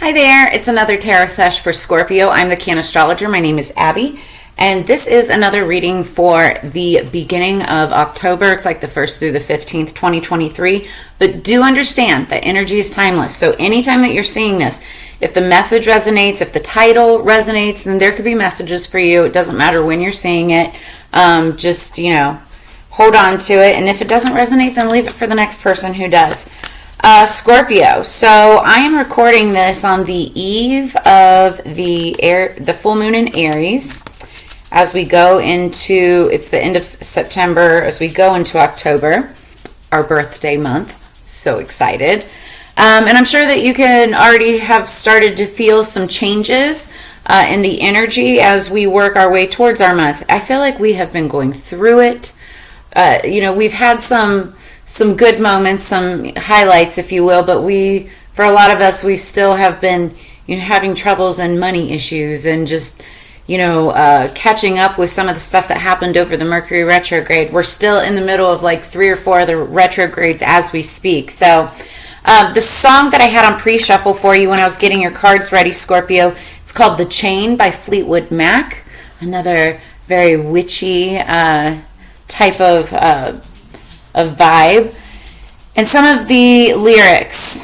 Hi there, it's another tarot sesh for Scorpio. I'm the Cannastrologer. My name is Abby, and this is another reading for the beginning of October. It's like the 1st through the 15th, 2023. But do understand that energy is timeless. So anytime that you're seeing this, if the message resonates, if the title resonates, then there could be messages for you. It doesn't matter when you're seeing it. Just, hold on to it. And if it doesn't resonate, then leave it for the next person who does. Scorpio. So I am recording this on the eve of the full moon in Aries as we go into, it's the end of September, as we go into October, our birthday month. So excited. And I'm sure that you can already have started to feel some changes in the energy as we work our way towards our month. I feel like we have been going through it. We've had some good moments, some highlights, if you will, but for a lot of us, we still have been, having troubles and money issues and just, catching up with some of the stuff that happened over the Mercury retrograde. We're still in the middle of like 3 or 4 other retrogrades as we speak. So the song that I had on pre-shuffle for you when I was getting your cards ready, Scorpio, it's called The Chain by Fleetwood Mac, another very witchy type of vibe. And some of the lyrics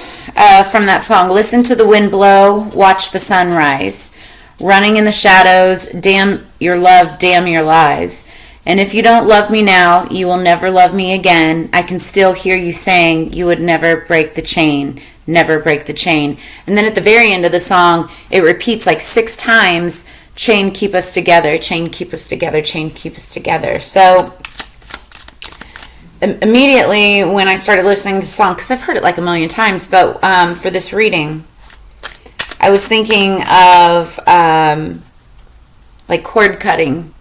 from that song: listen to the wind blow, watch the sun rise, running in the shadows, damn your love, damn your lies. And if you don't love me now, you will never love me again. I can still hear you saying you would never break the chain, never break the chain. And then at the very end of the song, it repeats like 6 times, chain keep us together, chain keep us together, chain keep us together. So immediately when I started listening to the song, because I've heard it like a million times, but for this reading, I was thinking of like cord cutting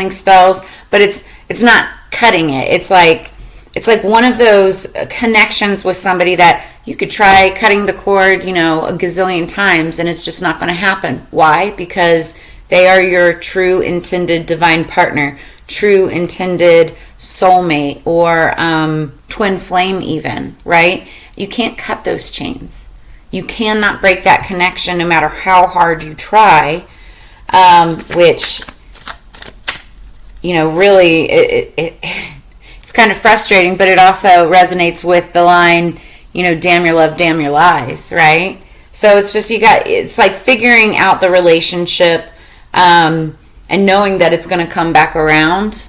spells, but it's not cutting it. It's like one of those connections with somebody that you could try cutting the cord, a gazillion times, and it's just not going to happen. Why? Because they are your true intended divine partner, true intended soulmate, or twin flame even, right? You can't cut those chains. You cannot break that connection no matter how hard you try, which, really, it's kind of frustrating, but it also resonates with the line, damn your love, damn your lies, right? So it's just, it's like figuring out the relationship and knowing that it's going to come back around.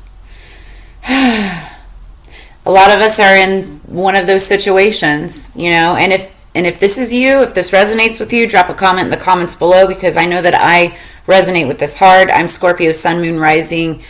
A lot of us are in one of those situations, and if this is you, if this resonates with you, drop a comment in the comments below, because I know that I resonate with this hard. I'm Scorpio, Sun, Moon, Rising,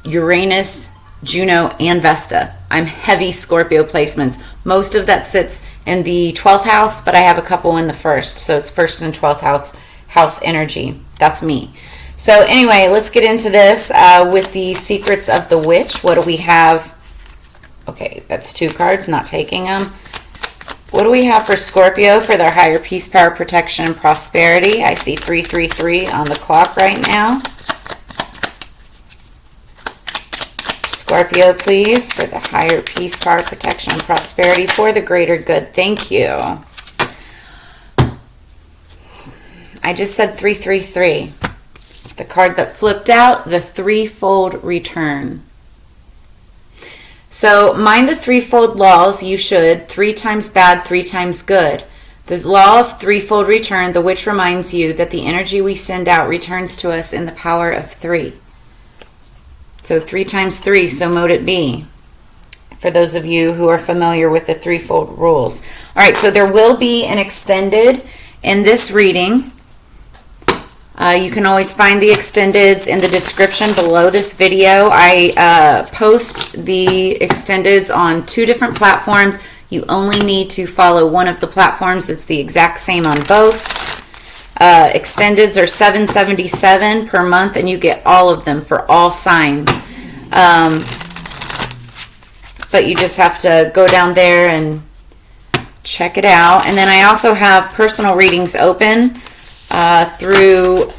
Uranus, Juno, and Vesta. I'm heavy Scorpio placements. Most of that sits in the 12th house, but I have a couple in the 1st. So it's 1st and 12th house energy. That's me. So anyway, let's get into this with the Secrets of the Witch. What do we have? Okay, that's 2 cards, not taking them. What do we have for Scorpio for their higher peace, power, protection, and prosperity? I see 333 on the clock right now. Scorpio, please, for the higher peace, power, protection, and prosperity for the greater good. Thank you. I just said 333. The card that flipped out, the threefold return. So mind the threefold laws. You should. 3 times bad, 3 times good. The law of threefold return, the witch reminds you that the energy we send out returns to us in the power of 3. So 3 times 3, so mote it be. For those of you who are familiar with the threefold rules. All right, so there will be an extended in this reading. You can always find the extendeds in the description below this video. I post the extendeds on 2 different platforms. You only need to follow one of the platforms. It's the exact same on both. Extendeds are $7.77 per month, and you get all of them for all signs. But you just have to go down there and check it out. And then I also have personal readings open through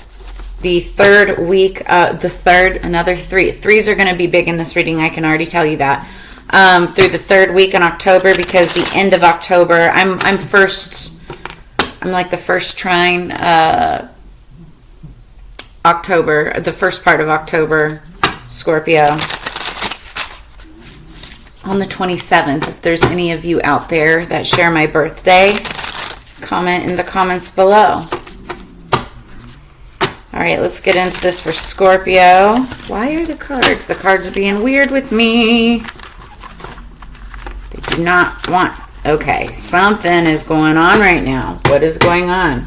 the 3rd week, another 3. 3s are going to be big in this reading, I can already tell you that. Through the 3rd week in October, because the end of October, I'm first I'm like the first trine, October, the first part of October, Scorpio. On the 27th, if there's any of you out there that share my birthday, comment in the comments below. All right, let's get into this for Scorpio. Why are the cards? The cards are being weird with me. They do not want... Okay, something is going on right now. What is going on?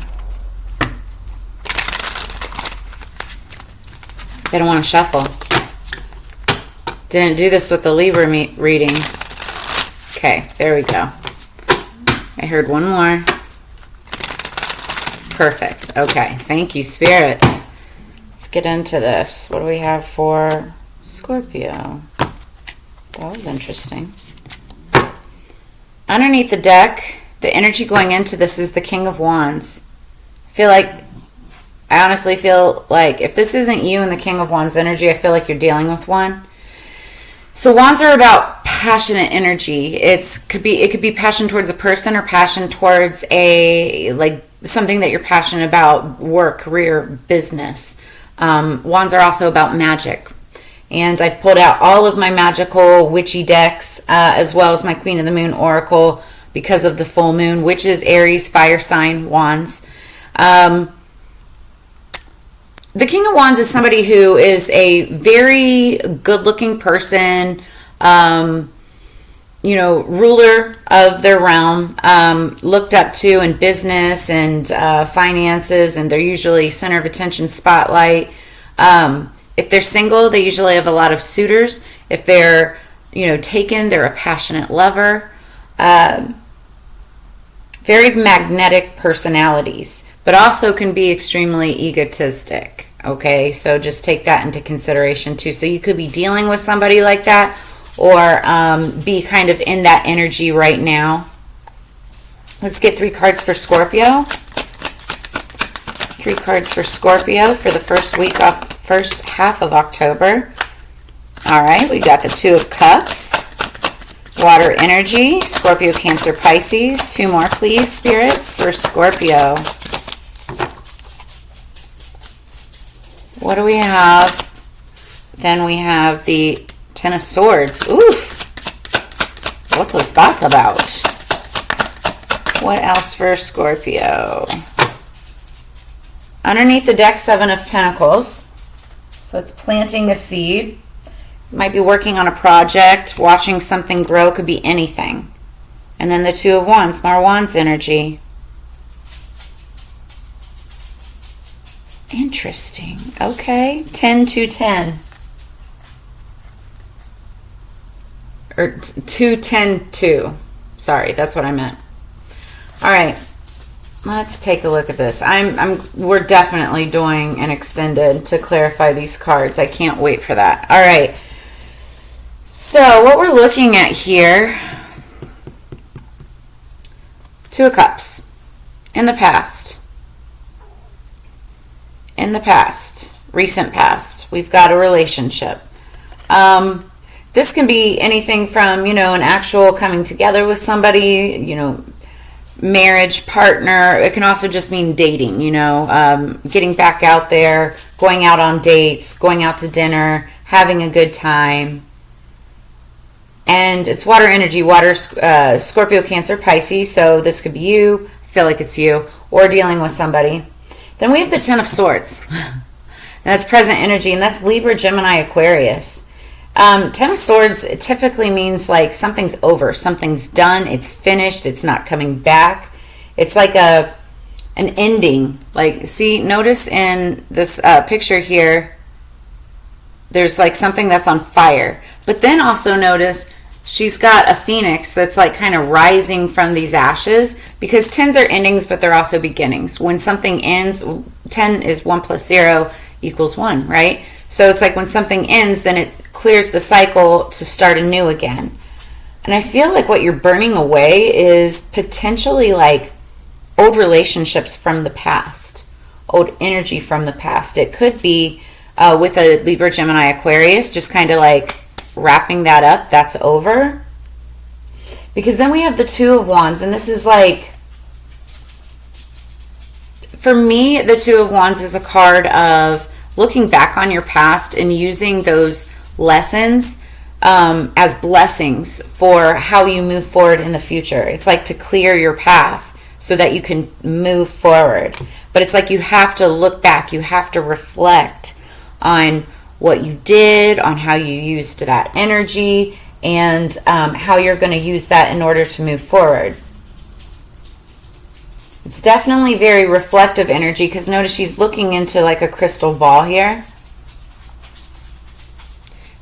I don't want to shuffle. Didn't do this with the Libra reading. Okay, there we go. I heard one more. Perfect. Okay, thank you, spirits. Let's get into this. What do we have for Scorpio? That was interesting. Underneath the deck, the energy going into this is the King of Wands. I honestly feel like if this isn't you and the King of Wands energy, I feel like you're dealing with one. So wands are about passionate energy. It could be passion towards a person or passion towards something that you're passionate about, work, career, business. Wands are also about magic. And I've pulled out all of my magical witchy decks, as well as my Queen of the Moon Oracle because of the full moon. Witches, Aries, fire sign, wands. The King of Wands is somebody who is a very good-looking person, ruler of their realm, looked up to in business and finances, and they're usually center of attention, spotlight. If they're single, they usually have a lot of suitors. If they're, taken, they're a passionate lover. Very magnetic personalities, but also can be extremely egotistic. Okay, so just take that into consideration too. So you could be dealing with somebody like that, or be kind of in that energy right now. Let's get 3 cards for Scorpio. 3 cards for Scorpio for the first half of October. All right, we got the 2 of Cups, water energy, Scorpio, Cancer, Pisces. 2 more, please, spirits, for Scorpio. What do we have? Then we have the 10 of Swords. Oof. What was that about? What else for Scorpio? Underneath the deck, 7 of Pentacles. So it's planting a seed. You might be working on a project, watching something grow. Could be anything. And then the 2 of Wands, more Wands energy. Interesting. Okay. 10 to 10. Or 2, 10, 2. Sorry, that's what I meant. All right. Let's take a look at this. We're definitely doing an extended to clarify these cards. I can't wait for that. All right. So what we're looking at here, 2 of Cups. In the past, recent past, we've got a relationship. This can be anything from, an actual coming together with somebody, marriage, partner. It can also just mean dating, getting back out there, going out on dates, going out to dinner, having a good time. And it's water energy, Scorpio, Cancer, Pisces. So this could be you. I feel like it's you, or dealing with somebody. Then we have the 10 of Swords. And that's present energy, and that's Libra, Gemini, Aquarius. 10 of Swords, it typically means like something's over, something's done, it's finished, it's not coming back. It's like an ending. Like, see, notice in this picture here, there's like something that's on fire. But then also notice she's got a phoenix that's like kind of rising from these ashes, because 10s are endings, but they're also beginnings. When something ends, 10 is 1 plus 0 equals 1, right? So it's like when something ends, then it clears the cycle to start anew again. And I feel like what you're burning away is potentially like old relationships from the past, old energy from the past. It could be with a Libra, Gemini, Aquarius, just kind of like wrapping that up. That's over. Because then we have the 2 of Wands, and this is like for me, the Two of Wands is a card of looking back on your past and using those lessons as blessings for how you move forward in the future. It's like to clear your path so that you can move forward. But it's like you have to look back. You have to reflect on what you did, on how you used that energy, and how you're going to use that in order to move forward. It's definitely very reflective energy, because notice she's looking into like a crystal ball here.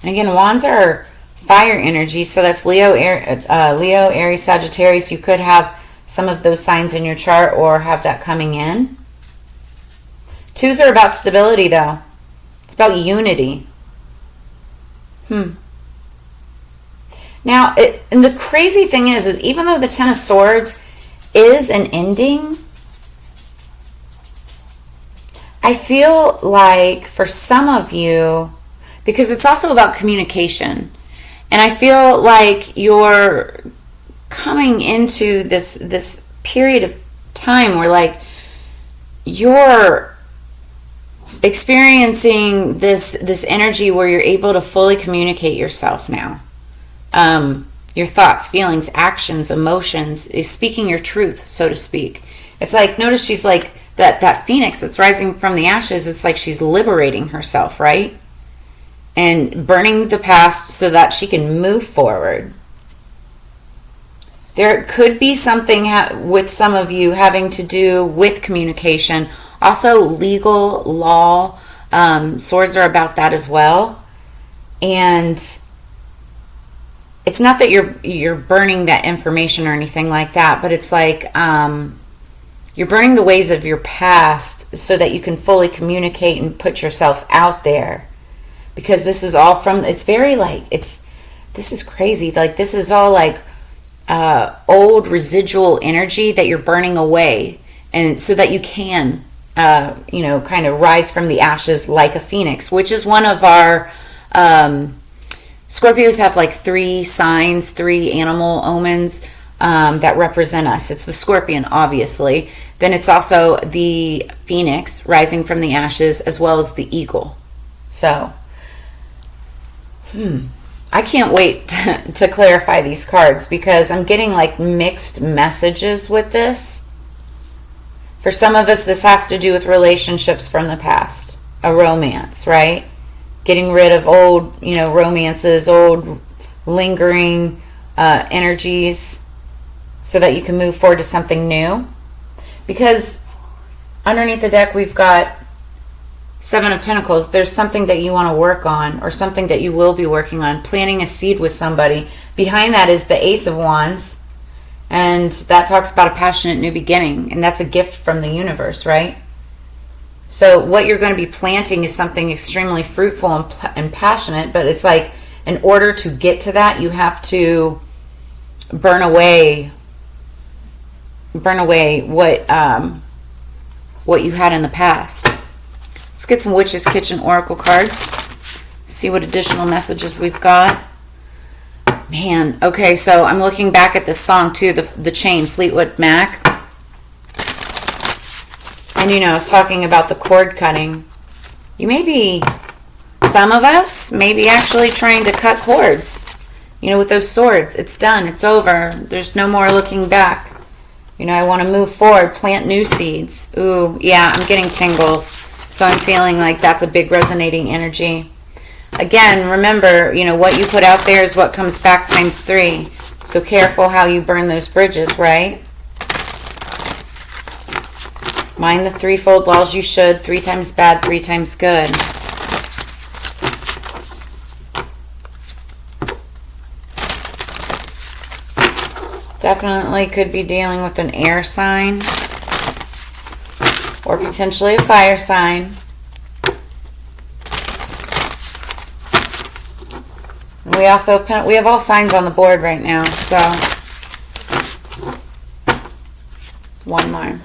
And again, wands are fire energy, so that's Leo, Aries, Sagittarius. You could have some of those signs in your chart or have that coming in. Twos are about stability, though. It's about unity. Now, and the crazy thing is even though the Ten of Swords is an ending, I feel like for some of you, because it's also about communication, and I feel like you're coming into this period of time where like you're experiencing this energy where you're able to fully communicate yourself now. Your thoughts, feelings, actions, emotions, is speaking your truth, so to speak. It's like, notice she's like that phoenix that's rising from the ashes. It's like she's liberating herself, right? And burning the past so that she can move forward. There could be something with some of you having to do with communication. Also, legal, law, swords are about that as well. And it's not that you're burning that information or anything like that, but it's like you're burning the ways of your past so that you can fully communicate and put yourself out there. Because this is all from, it's very like, this is crazy. Like, this is all like old residual energy that you're burning away, and so that you can kind of rise from the ashes like a phoenix, which is one of our Scorpios have like 3 signs, 3 animal omens that represent us. It's the scorpion, obviously. Then it's also the phoenix rising from the ashes, as well as the eagle. So, I can't wait to clarify these cards, because I'm getting like mixed messages with this. For some of us, this has to do with relationships from the past, a romance, right? Getting rid of old, romances, old lingering energies, so that you can move forward to something new. Because underneath the deck, we've got 7 of Pentacles. There's something that you want to work on, or something that you will be working on, planting a seed with somebody. Behind that is the Ace of Wands, and that talks about a passionate new beginning, and that's a gift from the universe, right? So what you're going to be planting is something extremely fruitful and passionate, but it's like, in order to get to that, you have to burn away what you had in the past. Let's get some Witch's Kitchen Oracle cards. See what additional messages we've got. Man, okay, so I'm looking back at this song too, the Chain, Fleetwood Mac. And it's talking about the cord cutting. You may be, some of us may be actually trying to cut cords. With those swords. It's done. It's over. There's no more looking back. I want to move forward, plant new seeds. Ooh, yeah, I'm getting tingles. So I'm feeling like that's a big resonating energy. Again, remember, what you put out there is what comes back times 3. So careful how you burn those bridges, right? Mind the threefold laws you should. 3 times bad, 3 times good. Definitely could be dealing with an air sign, or potentially a fire sign. And we also have all signs on the board right now, so one more.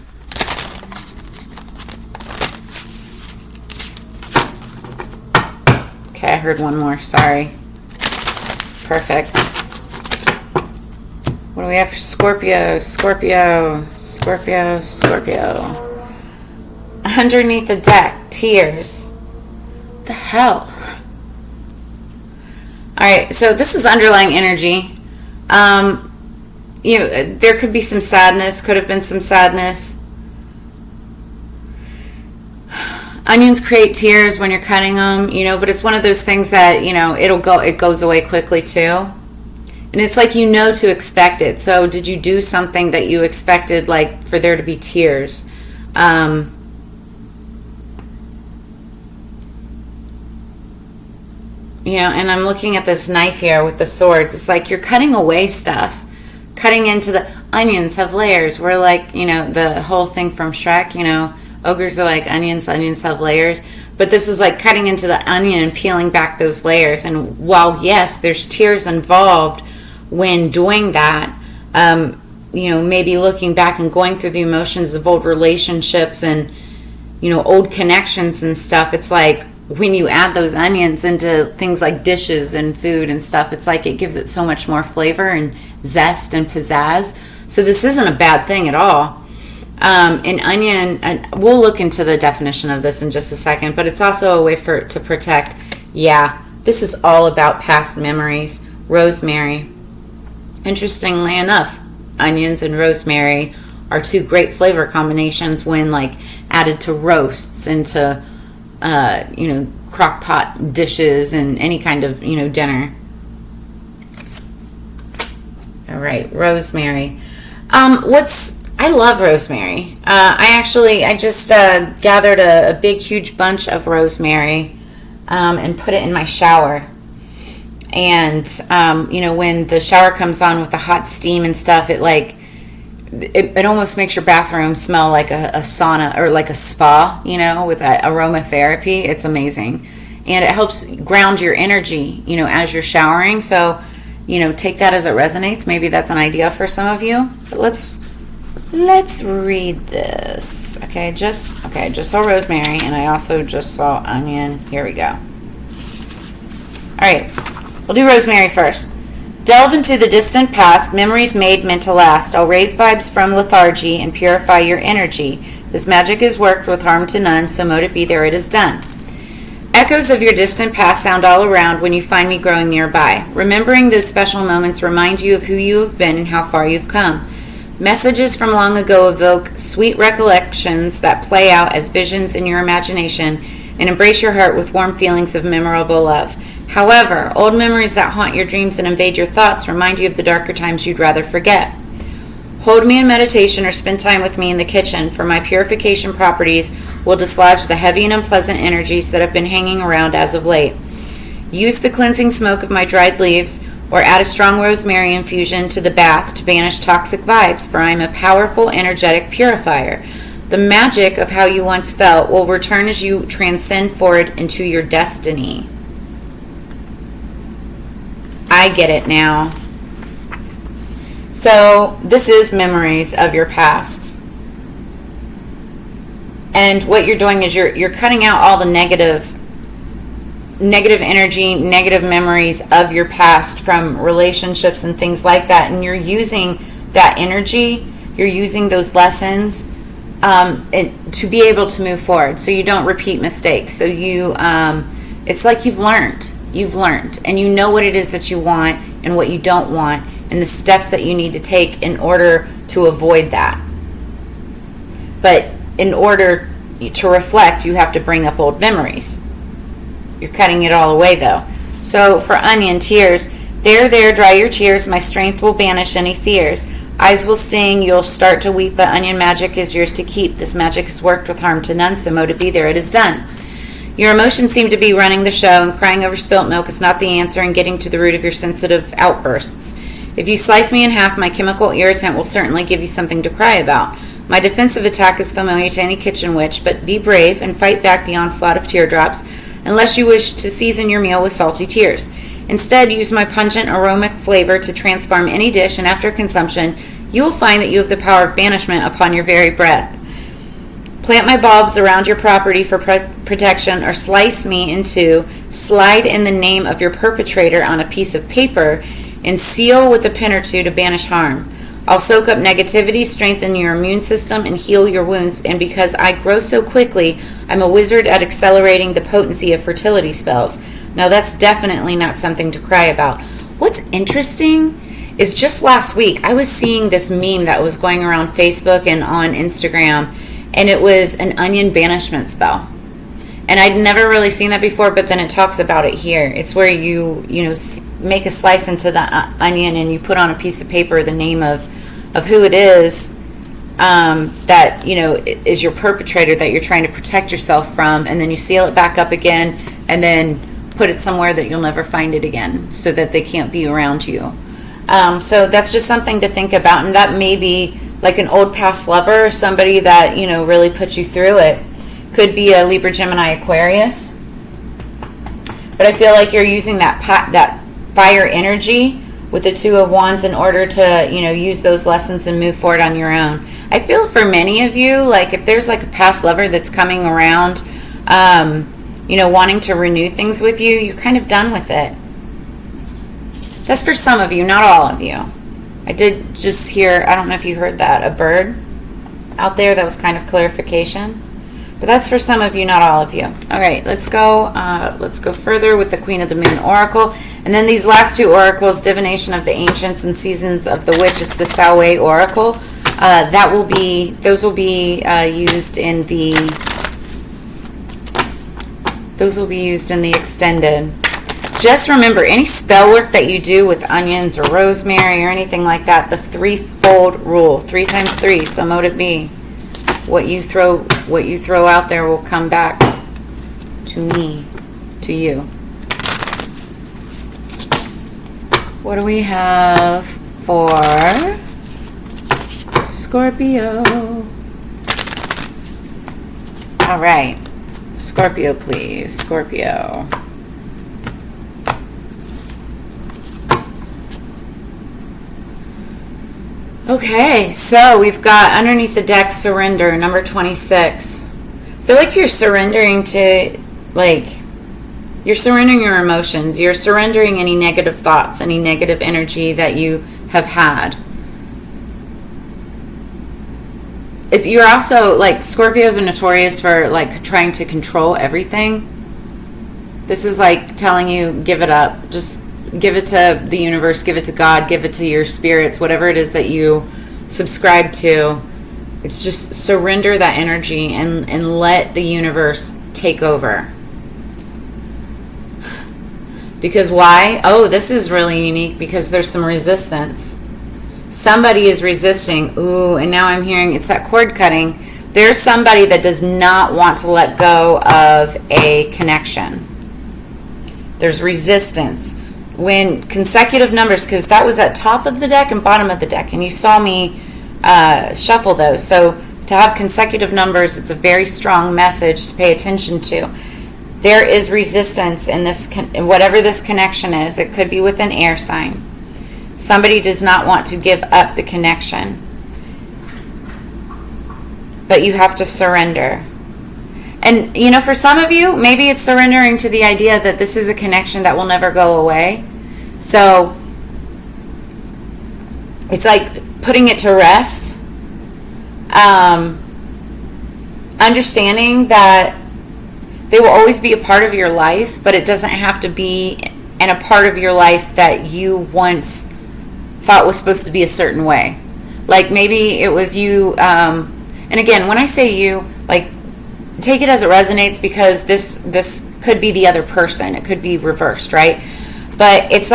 Okay, I heard one more. Sorry. Perfect. What do we have for Scorpio? Scorpio. underneath the deck, tears. The hell? Alright, so this is underlying energy. There could be some sadness, could have been some sadness. Onions create tears when you're cutting them, but it's one of those things that, it goes away quickly too. And it's like to expect it. So did you do something that you expected, like, for there to be tears? And I'm looking at this knife here with the swords. It's like you're cutting away stuff. Cutting into the onions have layers. We're like, the whole thing from Shrek, ogres are like onions have layers. But this is like cutting into the onion and peeling back those layers. And while, yes, there's tears involved when doing that, maybe looking back and going through the emotions of old relationships and, old connections and stuff, it's like when you add those onions into things like dishes and food and stuff, it's like it gives it so much more flavor and zest and pizzazz. So this isn't a bad thing at all. An onion, and we'll look into the definition of this in just a second, but it's also a way to protect. Yeah, this is all about past memories. Rosemary. Interestingly enough, onions and rosemary are two great flavor combinations when, like, added to roasts, into crock pot dishes and any kind of dinner. All right, rosemary. I love rosemary. I just gathered a big huge bunch of rosemary and put it in my shower. And when the shower comes on with the hot steam and stuff, it almost makes your bathroom smell like a sauna or like a spa, with that aromatherapy. It's amazing. And it helps ground your energy, as you're showering. So, take that as it resonates. Maybe that's an idea for some of you. But let's read this. Okay, just saw rosemary, and I also just saw onion. Here we go. All right, we'll do rosemary first. Delve into the distant past, memories made meant to last. I'll raise vibes from lethargy and purify your energy. This magic is worked with harm to none, so mote it be there it is done. Echoes of your distant past sound all around when you find me growing nearby. Remembering those special moments remind you of who you have been and how far you've come. Messages from long ago evoke sweet recollections that play out as visions in your imagination and embrace your heart with warm feelings of memorable love. However, old memories that haunt your dreams and invade your thoughts remind you of the darker times you'd rather forget. Hold me in meditation or spend time with me in the kitchen, for my purification properties will dislodge the heavy and unpleasant energies that have been hanging around as of late. Use the cleansing smoke of my dried leaves or add a strong rosemary infusion to the bath to banish toxic vibes, for I am a powerful, energetic purifier. The magic of how you once felt will return as you transcend forward into your destiny. I get it now. So this is memories of your past. And what you're doing is you're cutting out all the negative energy, negative memories of your past from relationships and things like that. And you're using that energy, you're using those lessons to be able to move forward so you don't repeat mistakes. So it's like you've learned, and you know what it is that you want and what you don't want, and the steps that you need to take in order to avoid that. But in order to reflect, you have to bring up old memories. You're cutting it all away, though. So for onion, tears. There, dry your tears. My strength will banish any fears. Eyes will sting, you'll start to weep, but onion magic is yours to keep. This magic is worked with harm to none, so mote it be there it is done. Your emotions seem to be running the show, and crying over spilt milk is not the answer in getting to the root of your sensitive outbursts. If you slice me in half, my chemical irritant will certainly give you something to cry about. My defensive attack is familiar to any kitchen witch, but be brave and fight back the onslaught of teardrops, unless you wish to season your meal with salty tears. Instead, use my pungent aromatic flavor to transform any dish, and after consumption, you will find that you have the power of banishment upon your very breath. Plant my bulbs around your property for protection, or slice me in two, slide in the name of your perpetrator on a piece of paper, and seal with a pin or two to banish harm. I'll soak up negativity, strengthen your immune system, and heal your wounds. And because I grow so quickly, I'm a wizard at accelerating the potency of fertility spells. Now, that's definitely not something to cry about. What's interesting is just last week, I was seeing this meme that was going around Facebook and on Instagram, and it was an onion banishment spell. And I'd never really seen that before, but then it talks about it here. It's where you make a slice into the onion and you put on a piece of paper the name of who it is that, is your perpetrator that you're trying to protect yourself from, and then you seal it back up again and then put it somewhere that you'll never find it again so that they can't be around you. So that's just something to think about, and that may be like an old past lover or somebody that, really put you through it. Could be a Libra, Gemini, Aquarius. But I feel like you're using that fire energy with the Two of Wands in order to, use those lessons and move forward on your own. I feel for many of you, like if there's like a past lover that's coming around, wanting to renew things with you, you're kind of done with it. That's for some of you, not all of you. I did just hear, I don't know if you heard that, a bird out there. That was kind of clarification. But that's for some of you, not all of you. All right, let's go further with the Queen of the Moon Oracle. And then these last two oracles, Divination of the Ancients and Seasons of the Witch, it's the Salway Oracle. Those will be used in the extended. Just remember, any spell work that you do with onions or rosemary or anything like that, the threefold rule, 3 times 3, so mote it be. What you throw out there will come back to me, to you. What do we have for Scorpio? All right, Scorpio, please, Scorpio. Okay, so we've got underneath the deck surrender, number 26. I feel like you're surrendering to, you're surrendering your emotions. You're surrendering any negative thoughts, any negative energy that you have had. You're also, Scorpios are notorious for, trying to control everything. This is telling you, give it up. Just give it to the universe, give it to God, give it to your spirits, whatever it is that you subscribe to. It's just surrender that energy and let the universe take over. Because why? Oh, this is really unique because there's some resistance. Somebody is resisting. Ooh, and now I'm hearing it's that cord cutting. There's somebody that does not want to let go of a connection. There's resistance. When consecutive numbers, because that was at top of the deck and bottom of the deck, and you saw me shuffle those. So to have consecutive numbers, it's a very strong message to pay attention to. There is resistance in this, whatever this connection is. It could be with an air sign. Somebody does not want to give up the connection. But you have to surrender. And, for some of you, maybe it's surrendering to the idea that this is a connection that will never go away. So it's like putting it to rest. Understanding that they will always be a part of your life, but it doesn't have to be a part of your life that you once thought was supposed to be a certain way. Like maybe it was you, and again, when I say you, take it as it resonates, because this could be the other person. It could be reversed, right? But it's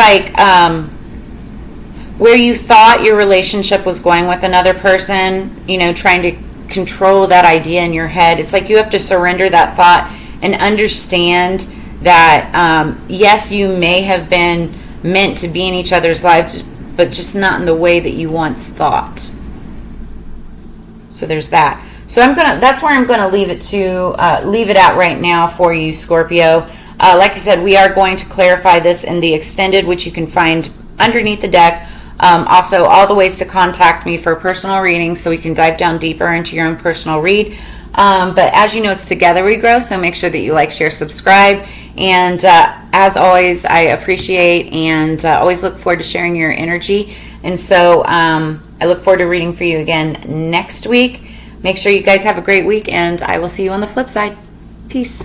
where you thought your relationship was going with another person, trying to control that idea in your head. It's like you have to surrender that thought and understand that, yes, you may have been meant to be in each other's lives, but just not in the way that you once thought. So there's that. So that's where I'm gonna leave it at right now for you, Scorpio. Like I said, we are going to clarify this in the extended, which you can find underneath the deck. Also, all the ways to contact me for personal readings, so we can dive down deeper into your own personal read. But as you know, it's together we grow. So make sure that you like, share, subscribe, and as always, I appreciate and always look forward to sharing your energy. And so, I look forward to reading for you again next week. Make sure you guys have a great week, and I will see you on the flip side. Peace.